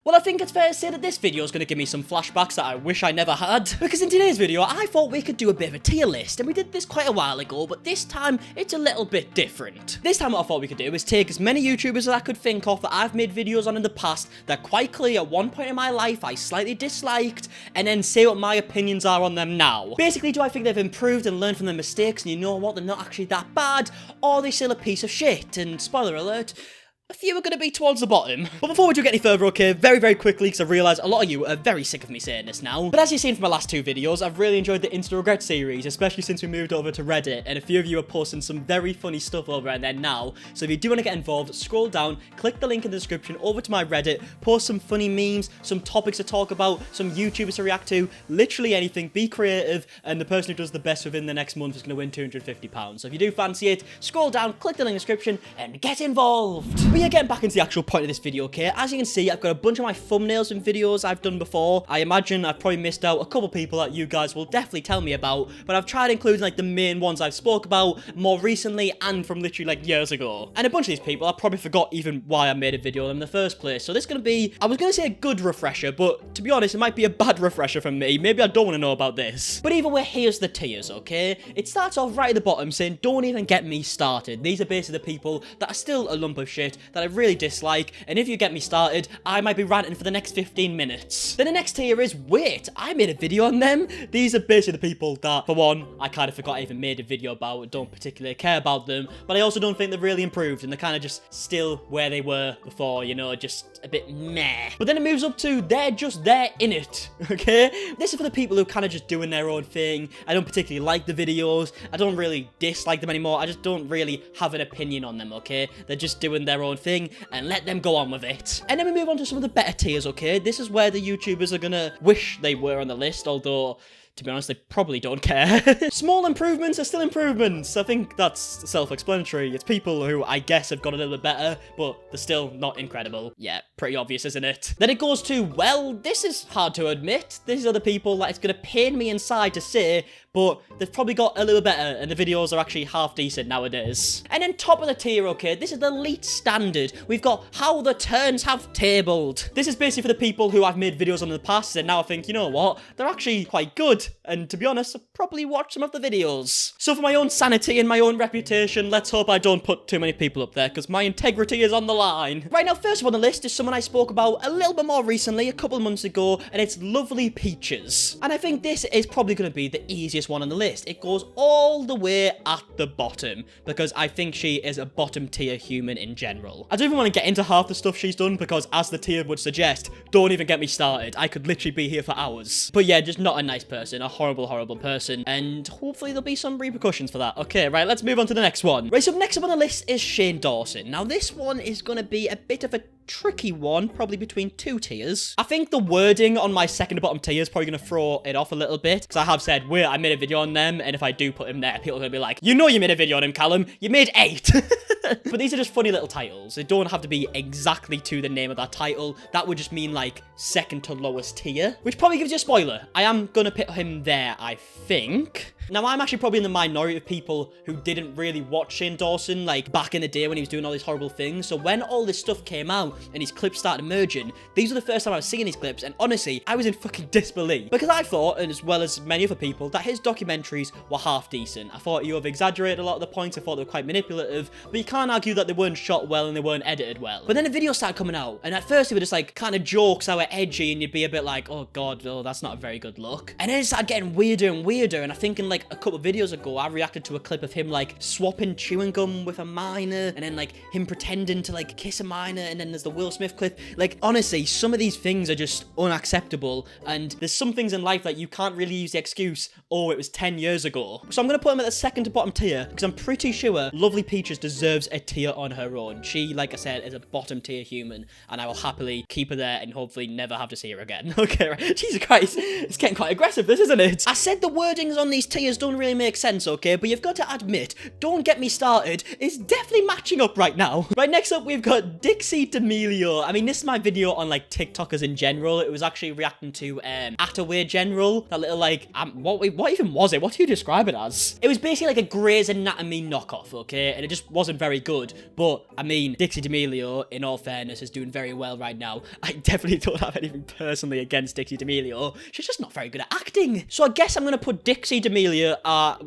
Well, I think it's fair to say that this video is going to give me some flashbacks that I wish I never had. Because in today's video, I thought we could do a bit of a tier list, and we did this quite a while ago, but this time, it's a little bit different. This time what I thought we could do is take as many YouTubers as I could think of that I've made videos on in the past that quite clearly at one point in my life I slightly disliked, and then say what my opinions are on them now. Basically, do I think they've improved and learned from their mistakes, and you know what, they're not actually that bad, or are they still a piece of shit? And spoiler alert, a few are going to be towards the bottom. But before we do get any further, okay, very quickly, because I realise a lot of you are very sick of me saying this now. But as you've seen from my last two videos, I've really enjoyed the Instant Regret series, especially since we moved over to Reddit, and a few of you are posting some very funny stuff over there now. So if you do want to get involved, scroll down, click the link in the description over to my Reddit, post some funny memes, some topics to talk about, some YouTubers to react to, literally anything, be creative, and the person who does the best within the next month is going to win £250. So if you do fancy it, scroll down, click the link in the description, and get involved. We are getting back into the actual point of this video, okay? As you can see, I've got a bunch of my thumbnails and videos I've done before. I imagine I've probably missed out a couple people that you guys will definitely tell me about, but I've tried including like the main ones I've spoke about more recently and from literally like years ago. And a bunch of these people, I probably forgot even why I made a video on them in the first place. So this is going to be, I was going to say a good refresher, but to be honest, it might be a bad refresher from me. Maybe I don't want to know about this. But either way, here's the tiers, okay? It starts off right at the bottom saying, don't even get me started. These are basically the people that are still a lump of shit that I really dislike, and if you get me started, I might be ranting for the next 15 minutes. Then the next tier is, wait, I made a video on them? These are basically the people that, for one, I kind of forgot I even made a video about, don't particularly care about them, but I also don't think they've really improved, and they're kind of just still where they were before, you know, just a bit meh. But then it moves up to, they're just there in it, okay? This is for the people who are kind of just doing their own thing. I don't particularly like the videos, I don't really dislike them anymore, I just don't really have an opinion on them, okay? They're just doing their own thing, and let them go on with it. And then we move on to some of the better tiers, okay? This is where the YouTubers are gonna wish they were on the list, although, to be honest, they probably don't care. Small improvements are still improvements. I think that's self-explanatory. It's people who I guess have got a little bit better, but they're still not incredible. Yeah, pretty obvious, isn't it? Then it goes to, well, this is hard to admit. These are the people that it's gonna pain me inside to say, but they've probably got a little better, and the videos are actually half decent nowadays. And then top of the tier, okay, this is the elite standard. We've got how the turns have tabled. This is basically for the people who I've made videos on in the past, and now I think, you know what, they're actually quite good. And to be honest, I'll probably watch some of the videos. So for my own sanity and my own reputation, let's hope I don't put too many people up there, because my integrity is on the line. Right now, first on the list is someone I spoke about a little bit more recently, a couple of months ago, and it's Lovely Peaches. And I think this is probably going to be the easiest one on the list. It goes all the way at the bottom, because I think she is a bottom tier human in general. I don't even want to get into half the stuff she's done, because as the tier would suggest, don't even get me started. I could literally be here for hours. But yeah, just not a nice person, a horrible person, and hopefully there'll be some repercussions for that. Okay, right, let's move on to the next one. Right, so next up on the list is Shane Dawson. Now this one is going to be a bit of a tricky one, probably between two tiers. I think the wording on my second to bottom tier is probably going to throw it off a little bit, because I have said, wait, I made a video on them, and if I do put him there, people are going to be like, you know you made a video on him, Callum, you made 8. But these are just funny little titles. They don't have to be exactly to the name of that title. That would just mean like second to lowest tier, which probably gives you a spoiler. I am going to put him there, I think. Now, I'm actually probably in the minority of people who didn't really watch Shane Dawson, like, back in the day when he was doing all these horrible things. So when all this stuff came out and his clips started emerging, these were the first time I was seeing his clips, and honestly, I was in fucking disbelief. Because I thought, and as well as many other people, that his documentaries were half decent. I thought you have exaggerated a lot of the points, I thought they were quite manipulative, but you can't argue that they weren't shot well and they weren't edited well. But then the videos started coming out, and at first they were just like, kind of jokes that were edgy, and you'd be a bit like, oh god, oh, that's not a very good look. And then it started getting weirder and weirder, and I think in like a couple of videos ago, I reacted to a clip of him like swapping chewing gum with a minor, and then like him pretending to like kiss a minor, and then there's the Will Smith clip. Like, honestly, some of these things are just unacceptable, and there's some things in life that you can't really use the excuse, oh, it was 10 years ago. So I'm gonna put him at the second to bottom tier, because I'm pretty sure Lovely Peaches deserves a tier on her own. She, like I said, is a bottom tier human, and I will happily keep her there and hopefully never have to see her again. Okay, right. Jesus Christ, it's getting quite aggressive, this, isn't it? I said the wordings on these tiers ideas don't really make sense, okay? But you've got to admit, Don't Get Me Started is definitely matching up right now. Right, next up, we've got Dixie D'Amelio. I mean, this is my video on, like, TikTokers in general. It was actually reacting to, Attaway General. That little, like, what even was it? What do you describe it as? It was basically like a Grey's Anatomy knockoff, okay? And it just wasn't very good. But, I mean, Dixie D'Amelio, in all fairness, is doing very well right now. I definitely don't have anything personally against Dixie D'Amelio. She's just not very good at acting. So I guess I'm gonna put Dixie D'Amelio,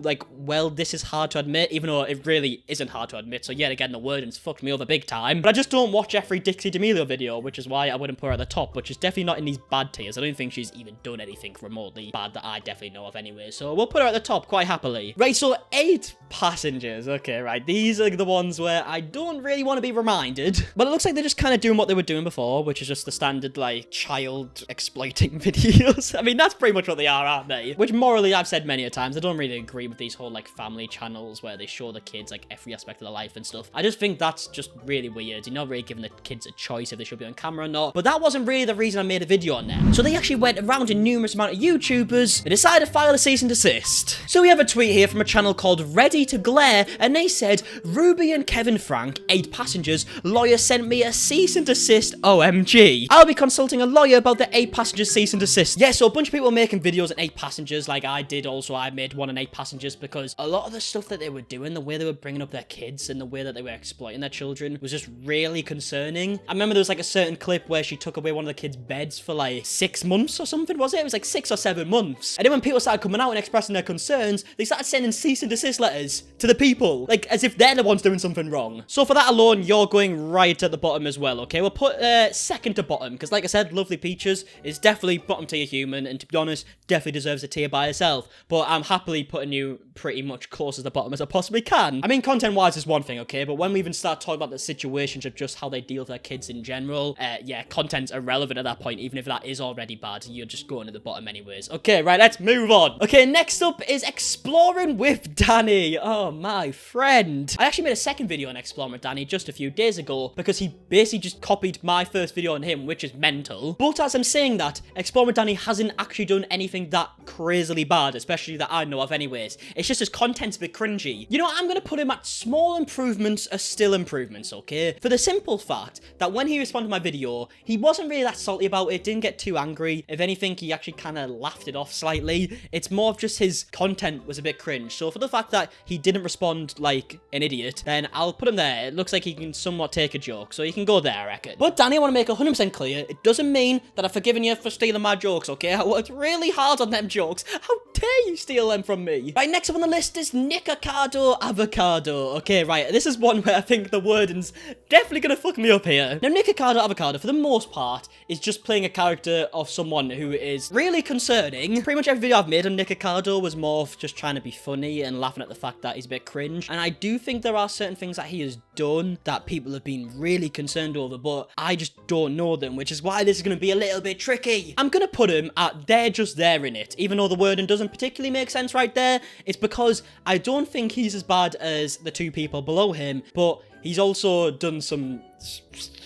like, well, this is hard to admit, even though it really isn't hard to admit. So yet again, the wording's fucked me over big time. But I just don't watch every Dixie D'Amelio video, which is why I wouldn't put her at the top, but she's definitely not in these bad tiers. I don't think she's even done anything remotely bad that I definitely know of anyway. So we'll put her at the top quite happily. Right, so 8 passengers. Okay, right. These are the ones where I don't really want to be reminded. But it looks like they're just kind of doing what they were doing before, which is just the standard, like, child exploiting videos. I mean, that's pretty much what they are, aren't they? Which morally, I've said many a times, I don't really agree with these whole, like, family channels where they show the kids, like, every aspect of their life and stuff. I just think that's just really weird. You're not really giving the kids a choice if they should be on camera or not. But that wasn't really the reason I made a video on them. So they actually went around to numerous amount of YouTubers and decided to file a cease and desist. So we have a tweet here from a channel called Ready to Glare, and they said, Ruby and Kevin Frank, 8 passengers, lawyer sent me a cease and desist, OMG. I'll be consulting a lawyer about the 8 passengers cease and desist. Yeah, so a bunch of people were making videos on 8 passengers, like I did also. I made one on 8 passengers because a lot of the stuff that they were doing, the way they were bringing up their kids and the way that they were exploiting their children was just really concerning. I remember there was like a certain clip where she took away one of the kids' beds for like 6 months or something, was it? It was like 6 or 7 months. And then when people started coming out and expressing their concerns, they started sending cease and desist letters to the people, like as if they're the ones doing something wrong. So for that alone, you're going right at the bottom as well, okay? We'll put second to bottom, because like I said, Lovely Peaches is definitely bottom tier human, and to be honest, definitely deserves a tier by herself. But I'm happily putting you pretty much close as the bottom as I possibly can. I mean, content-wise is one thing, okay? But when we even start talking about the situations of just how they deal with their kids in general, yeah, content's irrelevant at that point. Even if that is already bad, you're just going to the bottom anyways. Okay, right, let's move on. Okay, next up is Exploring with Danny. Oh, my friend. I actually made a second video on Exploring with Danny just a few days ago because he basically just copied my first video on him, which is mental. But as I'm saying that, Exploring with Danny hasn't actually done anything that crazily bad, especially that I know of anyways. It's just his content's a bit cringy. You know what? I'm going to put him at small improvements are still improvements, okay? For the simple fact that when he responded to my video, he wasn't really that salty about it, didn't get too angry. If anything, he actually kind of laughed it off slightly. It's more of just his content was a bit cringe. So for the fact that he didn't respond like an idiot, then I'll put him there. It looks like he can somewhat take a joke, so you can go there, I reckon. But Danny, I want to make 100% clear, it doesn't mean that I've forgiven you for stealing my jokes, okay? I worked really hard on them jokes. How dare you steal them from me? Right, next up on the list is Nikita Avocado. Okay, right, this is one where I think the wording's definitely gonna fuck me up here. Now, Nikita Avocado, for the most part, is just playing a character of someone who is really concerning. Pretty much every video I've made on Nikita was more of just trying to be funny and laughing at the fact that he's a bit cringe. And I do think there are certain things that he has done that people have been really concerned over, but I just don't know them, which is why this is gonna be a little bit tricky. I'm gonna put him at they're just there in it, even though the wording doesn't particularly make sense right there. It's because I don't think he's as bad as the 2 people below him, but he's also done some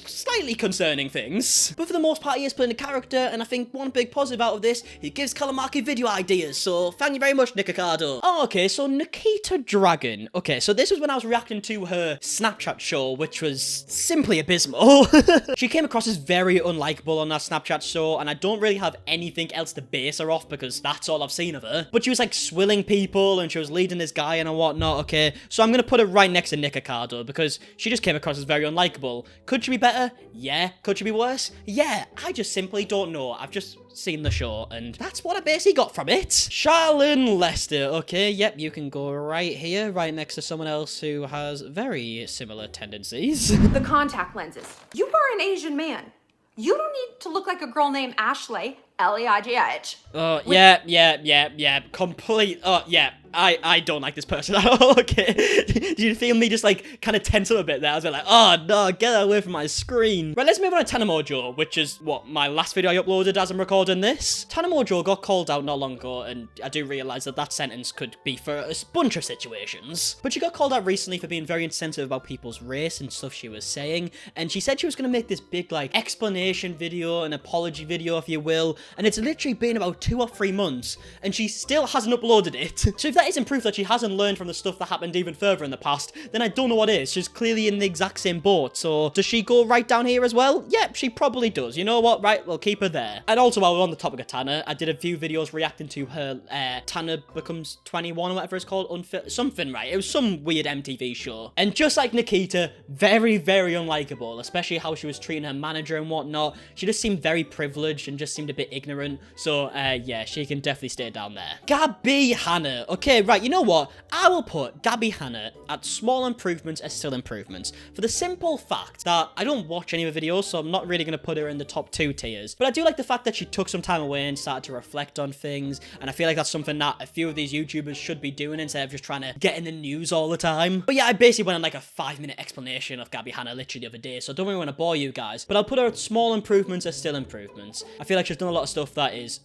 slightly concerning things. But for the most part, he is playing a character, and I think one big positive out of this, he gives MARKIE video ideas, so thank you very much, Nikita. Oh, okay, so Nikita Dragon. Okay, so this was when I was reacting to her Snapchat show, which was simply abysmal. She came across as very unlikable on that Snapchat show, and I don't really have anything else to base her off because that's all I've seen of her. But she was like swilling people, and she was leading this guy and whatnot, okay? So I'm gonna put her right next to Nikita because she just came across as very unlikable. Could she be better? Yeah. Could she be worse? Yeah. I just simply don't know. I've just seen the show, and that's what I basically got from it. Charlene Lester. Okay, yep, you can go right here, right next to someone else who has very similar tendencies. The contact lenses. You are an Asian man. You don't need to look like a girl named Ashley. L-E-I-G-H. Oh, yeah. Complete. Oh, yeah. I don't like this person at all, okay? Did you feel me just, like, kind of tense up a bit there? I was like, oh, no, get away from my screen. Right, let's move on to Tanamojo, which is, what, my last video I uploaded as I'm recording this. Tanamojo got called out not long ago, and I do realise that that sentence could be for a bunch of situations. But she got called out recently for being very insensitive about people's race and stuff she was saying, and she said she was going to make this big, like, explanation video, an apology video, if you will, and it's literally been about 2 or 3 months, and she still hasn't uploaded it. So if that isn't proof that she hasn't learned from the stuff that happened even further in the past, then I don't know what is. She's clearly in the exact same boat. So does she go right down here as well? Yep, she probably does. You know what? Right, we'll keep her there. And also, while we're on the topic of Tana, I did a few videos reacting to her Tana Becomes 21 or whatever it's called, something, right? It was some weird MTV show. And just like Nikita, very, very unlikable, especially how she was treating her manager and whatnot. She just seemed very privileged and just seemed a bit ignorant. So, yeah, she can definitely stay down there. Gabby Hannah. Okay, right, you know what? I will put Gabby Hannah at small improvements as still improvements. For the simple fact that I don't watch any of her videos, so I'm not really going to put her in the top 2 tiers. But I do like the fact that she took some time away and started to reflect on things. And I feel like that's something that a few of these YouTubers should be doing instead of just trying to get in the news all the time. But yeah, I basically went on like a 5-minute explanation of Gabby Hannah literally the other day, so I don't really want to bore you guys. But I'll put her at small improvements as still improvements. I feel like she's done a lot of stuff that is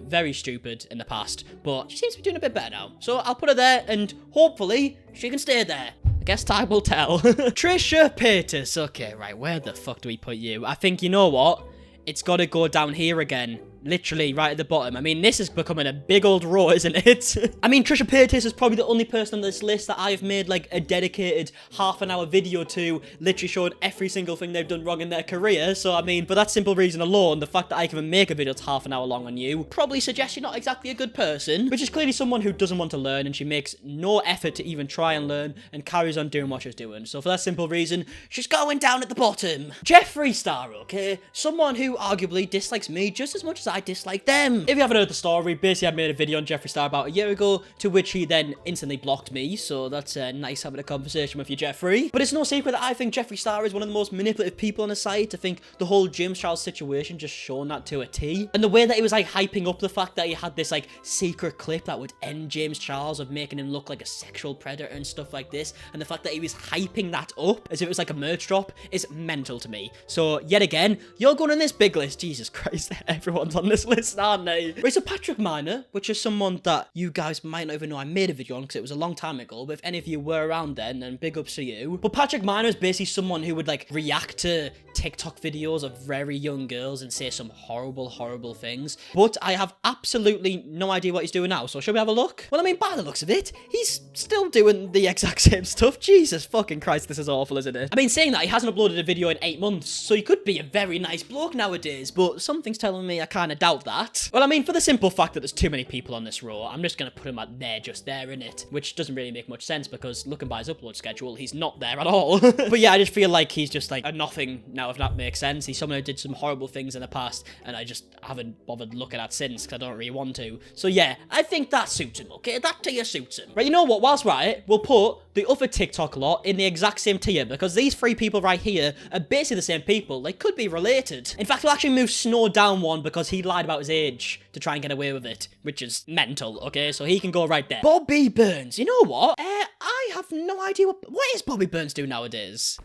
very stupid in the past, but she seems to be doing a bit better now. So I'll put her there, and hopefully she can stay there. I guess time will tell. Trisha Paytas. Okay, right, where the fuck do we put you? I think, you know what? It's got to go down here again. Literally right at the bottom. I mean, this is becoming a big old row, isn't it? I mean, Trisha Paytas is probably the only person on this list that I've made like a dedicated half-an-hour video to, literally showing every single thing they've done wrong in their career. So, I mean, for that simple reason alone, the fact that I can even make a video that's half an hour long on you probably suggests you're not exactly a good person, which is clearly someone who doesn't want to learn, and she makes no effort to even try and learn and carries on doing what she's doing. So, for that simple reason, she's going down at the bottom. Jeffree Star, okay? Someone who arguably dislikes me just as much as I dislike them. If you haven't heard the story, basically I made a video on Jeffree Star about a year ago, to which he then instantly blocked me, so that's nice having a conversation with you, Jeffree. But it's no secret that I think Jeffree Star is one of the most manipulative people on the site. I think the whole James Charles situation just shown that to a T. And the way that he was like hyping up the fact that he had this like secret clip that would end James Charles of making him look like a sexual predator and stuff like this, and the fact that he was hyping that up as if it was like a merch drop is mental to me. So yet again, you're going on this big list. Jesus Christ, everyone's on this list, aren't they? Right, so Patrick Minor, which is someone that you guys might not even know I made a video on because it was a long time ago, but if any of you were around then big ups to you. But Patrick Minor is basically someone who would like react to TikTok videos of very young girls and say some horrible, horrible things. But I have absolutely no idea what he's doing now, so shall we have a look? Well, I mean, by the looks of it, he's still doing the exact same stuff. Jesus fucking Christ, this is awful, isn't it? I mean, saying that, he hasn't uploaded a video in 8 months, so he could be a very nice bloke nowadays, but something's telling me I kind of doubt that. Well, I mean, for the simple fact that there's too many people on this row, I'm just going to put him at there, just there, innit? Which doesn't really make much sense, because looking by his upload schedule, he's not there at all. But yeah, I just feel like he's just like a nothing now, if that makes sense. He's someone who did some horrible things in the past, and I just haven't bothered looking at since, because I don't really want to. So yeah, I think that suits him, okay? That tier suits him. Right, you know what? Whilst we're at it, we'll put the other TikTok lot in the exact same tier, because these 3 people right here are basically the same people. They could be related. In fact, we'll actually move Snow down one because he lied about his age to try and get away with it, which is mental, okay? So he can go right there. Bobby Burns. You know what? I have no idea what is Bobby Burns do nowadays?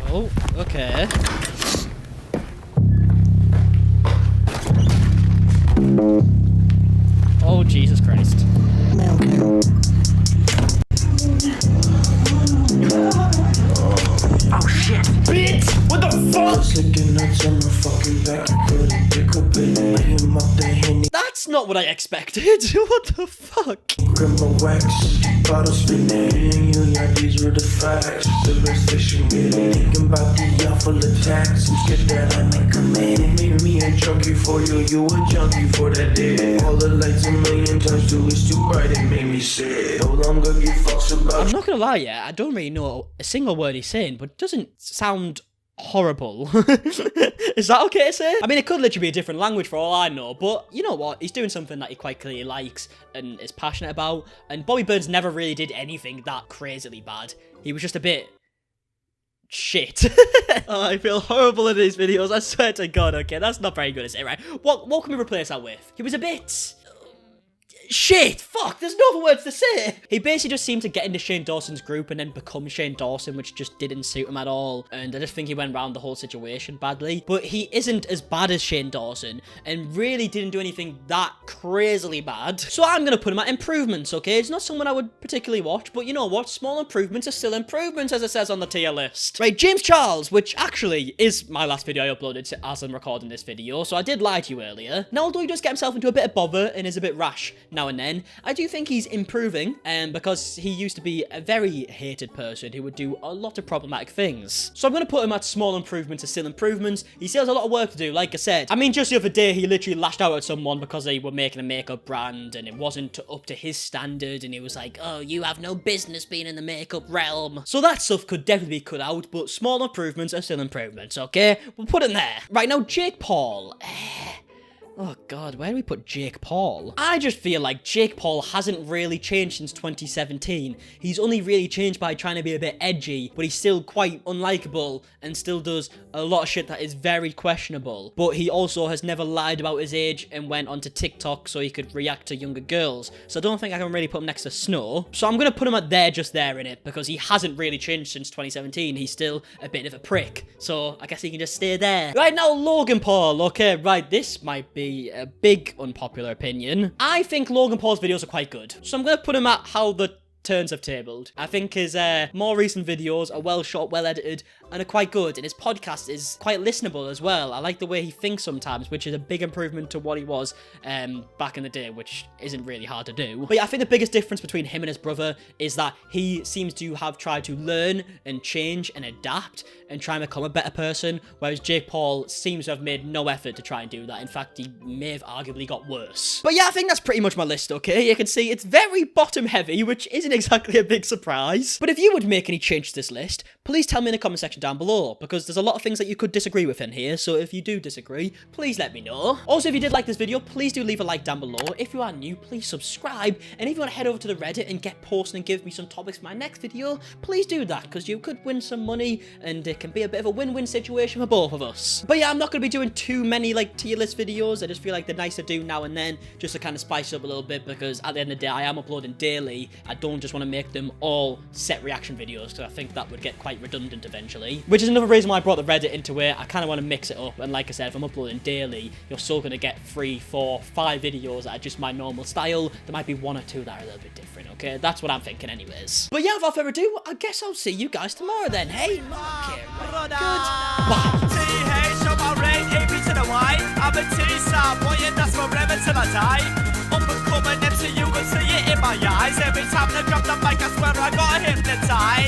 Oh, okay. Oh, Jesus Christ. Oh shit. Bitch! What the fuck? That's not what I expected. What the fuck? Wax, bottle spinning, these were the facts. The rest fiction, thinking about the awful attacks. You get that I make a man. Make me a junkie for you, you a junkie for that day. All the lights a million times too, it's too bright, it made me sick. No longer give fucks about. I'm not gonna lie, yeah, I don't really know a single word he's saying, but it doesn't sound horrible. Is that okay to say? I mean, it could literally be a different language for all I know, but you know what? He's doing something that he quite clearly likes and is passionate about, and Bobby Burns never really did anything that crazily bad. He was just a bit shit. Oh, I feel horrible in these videos, I swear to God. Okay, that's not very good to say, right? What can we replace that with? He was a bit shit, fuck, there's no other words to say. He basically just seemed to get into Shane Dawson's group and then become Shane Dawson, which just didn't suit him at all. And I just think he went around the whole situation badly. But he isn't as bad as Shane Dawson and really didn't do anything that crazily bad. So I'm going to put him at improvements, okay? It's not someone I would particularly watch, but you know what? Small improvements are still improvements, as it says on the tier list. Right, James Charles, which actually is my last video I uploaded as I'm recording this video, so I did lie to you earlier. Now, although he does get himself into a bit of bother and is a bit rash now and then, I do think he's improving, because he used to be a very hated person who would do a lot of problematic things. So I'm going to put him at small improvements are still improvements. He still has a lot of work to do, like I said. I mean, just the other day, he literally lashed out at someone because they were making a makeup brand and it wasn't up to his standard, and he was like, oh, you have no business being in the makeup realm. So that stuff could definitely be cut out, but small improvements are still improvements, okay? We'll put him there. Right, now, Jake Paul. Oh god, where do we put Jake Paul? I just feel like Jake Paul hasn't really changed since 2017. He's only really changed by trying to be a bit edgy, but he's still quite unlikable and still does a lot of shit that is very questionable. But he also has never lied about his age and went onto TikTok so he could react to younger girls. So I don't think I can really put him next to Snow. So I'm going to put him at there, just there in it, because he hasn't really changed since 2017. He's still a bit of a prick. So I guess he can just stay there. Right now, Logan Paul. Okay, right, this might be a big unpopular opinion. I think Logan Paul's videos are quite good. So I'm going to put him at how the turns have tabled. I think his more recent videos are well shot, well edited, and are quite good, and his podcast is quite listenable as well. I like the way he thinks sometimes, which is a big improvement to what he was back in the day, which isn't really hard to do. But yeah, I think the biggest difference between him and his brother is that he seems to have tried to learn and change and adapt and try and become a better person, whereas Jake Paul seems to have made no effort to try and do that. In fact, he may have arguably got worse. But yeah, I think that's pretty much my list, okay? You can see it's very bottom heavy, which isn't exactly a big surprise. But if you would make any change to this list, please tell me in the comment section down below, because there's a lot of things that you could disagree with in here, so if you do disagree, please let me know. Also, if you did like this video, please do leave a like down below. If you are new, please subscribe, and if you want to head over to the Reddit and get posted and give me some topics for my next video, please do that, because you could win some money, and it can be a bit of a win-win situation for both of us. But yeah, I'm not going to be doing too many like tier list videos. I just feel like they're nice to do now and then, just to kind of spice it up a little bit, because at the end of the day, I am uploading daily. I don't just want to make them all set reaction videos, because I think that would get quite redundant eventually. Which is another reason why I brought the Reddit into it. I kind of want to mix it up, and like I said, if I'm uploading daily, you're still going to get 3, 4, 5 videos that are just my normal style. There might be 1 or 2 that are a little bit different, okay? That's what I'm thinking anyways. But yeah, without further ado, I guess I'll see you guys tomorrow then. Hey, Mark it, right? Good. Bye. I'm a T-star, boy, and that's forever till I die. Unbecoming MC, you will see it in my eyes. Every time I drop the mic, I swear I got hypnotized.